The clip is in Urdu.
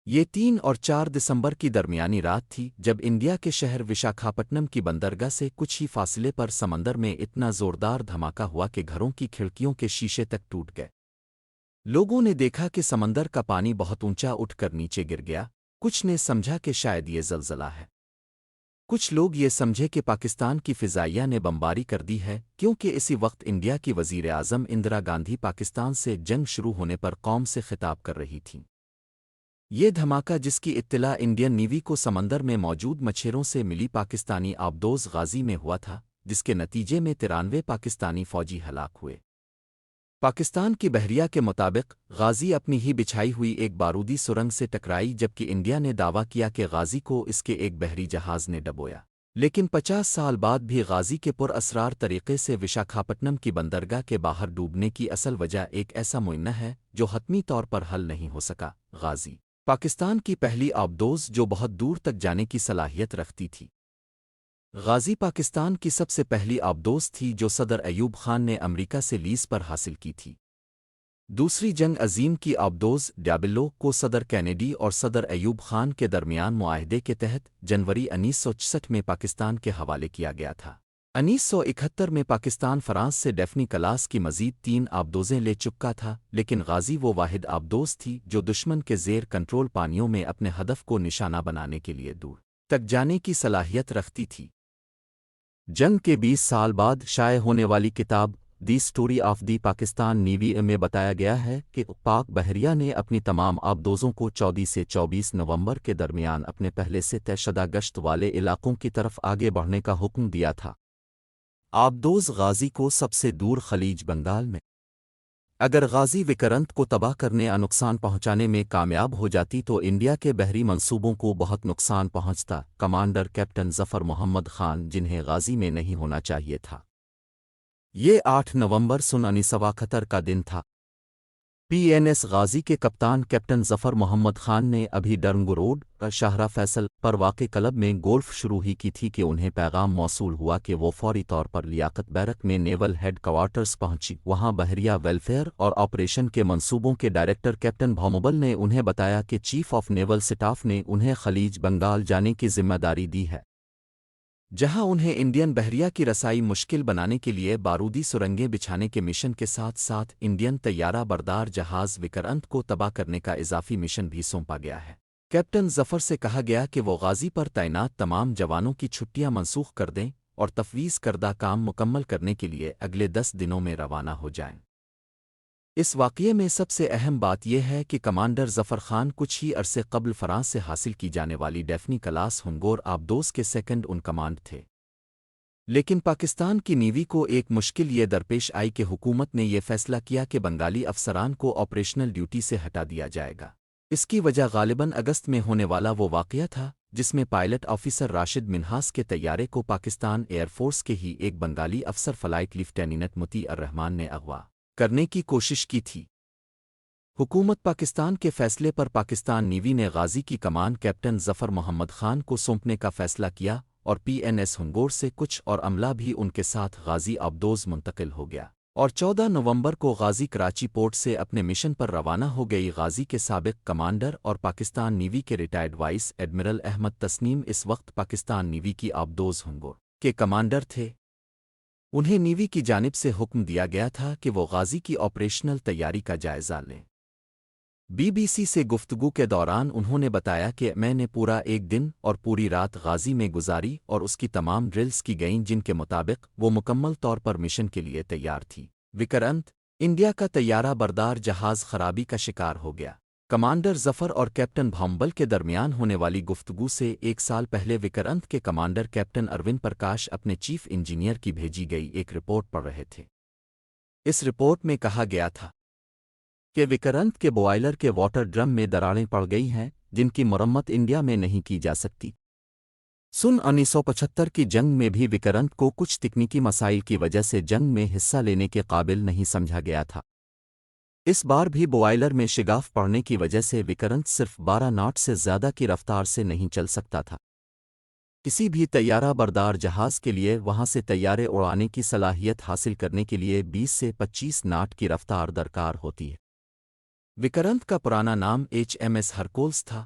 یہ 3 اور 4 دسمبر کی درمیانی رات تھی جب انڈیا کے شہر وشاکھاپٹنم کی بندرگاہ سے کچھ ہی فاصلے پر سمندر میں اتنا زوردار دھماکہ ہوا کہ گھروں کی کھڑکیوں کے شیشے تک ٹوٹ گئے۔ لوگوں نے دیکھا کہ سمندر کا پانی بہت اونچا اٹھ کر نیچے گر گیا۔ کچھ نے سمجھا کہ شاید یہ زلزلہ ہے۔ کچھ لوگ یہ سمجھے کہ پاکستان کی فضائیہ نے بمباری کر دی ہے، کیونکہ اسی وقت انڈیا کی وزیر اعظم اندرا گاندھی پاکستان سے جنگ شروع ہونے پر قوم سے خطاب کر رہی تھیں۔ یہ دھماکہ، جس کی اطلاع انڈین نیوی کو سمندر میں موجود مچھیروں سے ملی پاکستانی آبدوز غازی میں ہوا تھا، جس کے نتیجے میں 93 پاکستانی فوجی ہلاک ہوئے۔ پاکستان کی بحریہ کے مطابق غازی اپنی ہی بچھائی ہوئی ایک بارودی سرنگ سے ٹکرائی، جبکہ انڈیا نے دعویٰ کیا کہ غازی کو اس کے ایک بحری جہاز نے ڈبویا۔ لیکن 50 سال بعد بھی غازی کے پر اسرار طریقے سے وشاکھاپٹنم کی بندرگاہ کے باہر ڈوبنے کی اصل وجہ ایک ایسا معائنہ ہے جو حتمی طور پر حل نہیں ہو سکا۔ غازی پاکستان کی پہلی آبدوز جو بہت دور تک جانے کی صلاحیت رکھتی تھی۔ غازی پاکستان کی سب سے پہلی آبدوز تھی جو صدر ایوب خان نے امریکہ سے لیز پر حاصل کی تھی۔ دوسری جنگ عظیم کی آبدوز ڈیابلو کو صدر کینیڈی اور صدر ایوب خان کے درمیان معاہدے کے تحت جنوری 1966 میں پاکستان کے حوالے کیا گیا تھا۔ 1971 میں پاکستان فرانس سے ڈیفنی کلاس کی مزید 3 آبدوزیں لے چکا تھا، لیکن غازی وہ واحد آبدوز تھی جو دشمن کے زیر کنٹرول پانیوں میں اپنے ہدف کو نشانہ بنانے کے لیے دور تک جانے کی صلاحیت رکھتی تھی۔ جنگ کے 20 سال بعد شائع ہونے والی کتاب the story of the Pakistan navy میں بتایا گیا ہے کہ پاک بحریہ نے اپنی تمام آبدوزوں کو 14 سے 24 نومبر کے درمیان اپنے پہلے سے طے شدہ گشت والے علاقوں کی طرف آگے بڑھنے کا حکم دیا تھا۔ آبدوز غازی کو سب سے دور خلیج بنگال میں اگر غازی وکرانت کو تباہ کرنے یا نقصان پہنچانے میں کامیاب ہو جاتی تو انڈیا کے بحری منصوبوں کو بہت نقصان پہنچتا۔ کمانڈر کیپٹن ظفر محمد خان، جنہیں غازی میں نہیں ہونا چاہیے تھا۔ یہ 8 نومبر 1971 کا دن تھا۔ پی این ایس غازی کے کپتان کیپٹن ظفر محمد خان نے ابھی ڈرنگ روڈ شاہراہ فیصل پر واقع کلب میں گولف شروع ہی کی تھی کہ انہیں پیغام موصول ہوا کہ وہ فوری طور پر لیاقت بیرک میں نیول ہیڈ کوارٹرز پہنچی۔ وہاں بحریہ ویلفیئر اور آپریشن کے منصوبوں کے ڈائریکٹر کیپٹن بھومبل نے انہیں بتایا کہ چیف آف نیول سٹاف نے انہیں خلیج بنگال جانے کی ذمہ داری دی ہے، جہاں انہیں انڈین بحریہ کی رسائی مشکل بنانے کے لیے بارودی سرنگیں بچھانے کے مشن کے ساتھ ساتھ انڈین طیارہ بردار جہاز وکرانت کو تباہ کرنے کا اضافی مشن بھی سونپا گیا ہے۔ کیپٹن ظفر سے کہا گیا کہ وہ غازی پر تعینات تمام جوانوں کی چھٹیاں منسوخ کر دیں اور تفویض کردہ کام مکمل کرنے کے لیے اگلے 10 دنوں میں روانہ ہو جائیں۔ اس واقعے میں سب سے اہم بات یہ ہے کہ کمانڈر ظفر خان کچھ ہی عرصے قبل فرانس سے حاصل کی جانے والی ڈیفنی کلاس ہنگور آبدوز کے سیکنڈ ان کمانڈ تھے۔ لیکن پاکستان کی نیوی کو ایک مشکل یہ درپیش آئی کہ حکومت نے یہ فیصلہ کیا کہ بنگالی افسران کو آپریشنل ڈیوٹی سے ہٹا دیا جائے گا۔ اس کی وجہ غالباً اگست میں ہونے والا وہ واقعہ تھا جس میں پائلٹ آفیسر راشد منہاس کے طیارے کو پاکستان ایئر فورس کے ہی ایک بنگالی افسر فلائٹ لیفٹیننٹ مطیع الرحمان نے اغوا کرنے کی کوشش کی تھی۔ حکومت پاکستان کے فیصلے پر پاکستان نیوی نے غازی کی کمان کیپٹن ظفر محمد خان کو سونپنے کا فیصلہ کیا اور پی این ایس ہنگور سے کچھ اور عملہ بھی ان کے ساتھ غازی آبدوز منتقل ہو گیا اور 14 نومبر کو غازی کراچی پورٹ سے اپنے مشن پر روانہ ہو گئی۔ غازی کے سابق کمانڈر اور پاکستان نیوی کے retired vice admiral Ahmed Tasneem اس وقت پاکستان نیوی کی آبدوز ہنگور کے کمانڈر تھے۔ انہیں نیوی کی جانب سے حکم دیا گیا تھا کہ وہ غازی کی آپریشنل تیاری کا جائزہ لیں۔ بی بی سی سے گفتگو کے دوران انہوں نے بتایا کہ میں نے پورا ایک دن اور پوری رات غازی میں گزاری اور اس کی تمام ڈرلز کی گئیں جن کے مطابق وہ مکمل طور پر مشن کے لیے تیار تھی۔ وکرانت انڈیا کا طیارہ بردار جہاز خرابی کا شکار ہو گیا۔ کمانڈر ظفر اور کیپٹن بھومبل کے درمیان ہونے والی گفتگو سے 1 سال پہلے وکرانت کے کمانڈر کیپٹن اروند پرکاش اپنے چیف انجینئر کی بھیجی گئی ایک رپورٹ پڑھ رہے تھے۔ اس رپورٹ میں کہا گیا تھا کہ وکرانت کے بوائلر کے واٹر ڈرم میں دراڑیں پڑ گئی ہیں جن کی مرمت انڈیا میں نہیں کی جا سکتی۔ 1975 کی جنگ میں بھی وکرانت کو کچھ تکنیکی مسائل کی وجہ سے جنگ میں حصہ لینے کے قابل نہیں سمجھا گیا تھا۔ اس بار بھی بوائلر میں شگاف پڑنے کی وجہ سے وکرانت صرف 12 ناٹ سے زیادہ کی رفتار سے نہیں چل سکتا تھا۔ کسی بھی طیارہ بردار جہاز کے لیے وہاں سے طیارے اڑانے کی صلاحیت حاصل کرنے کے لیے 20 سے 25 ناٹ کی رفتار درکار ہوتی ہے۔ وکرانت کا پرانا نام ایچ ایم ایس ہرکولس تھا